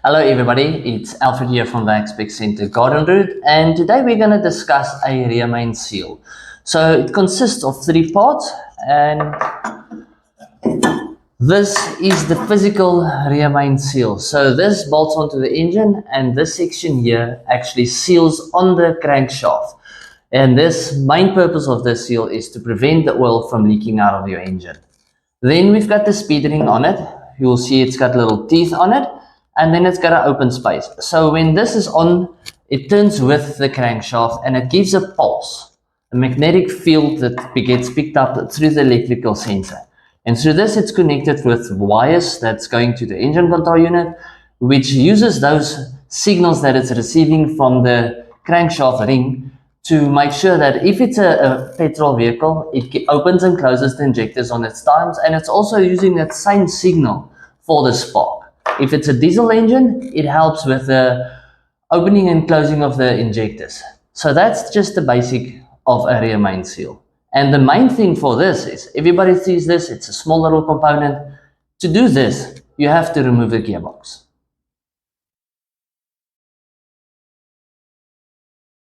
Hello everybody, it's Alfred here from the Aspect Center Garden Route, and today we're going to discuss a rear main seal. So it consists of three parts, and this is the physical rear main seal. So this bolts onto the engine, and this section here actually seals on the crankshaft. And this main purpose of this seal is to prevent the oil from leaking out of your engine. Then we've got the speed ring on it. You'll see it's got little teeth on it, and then it's got an open space. So when this is on, it turns with the crankshaft and it gives a pulse, a magnetic field that gets picked up through the electrical sensor. And through this, it's connected with wires that's going to the engine control unit, which uses those signals that it's receiving from the crankshaft ring to make sure that if it's a petrol vehicle, it opens and closes the injectors on its times, and it's also using that same signal for the spark. If it's a diesel engine, it helps with the opening and closing of the injectors. So that's just the basic of a rear main seal. And the main thing for this is, everybody sees this, it's a small little component. To do this, you have to remove the gearbox.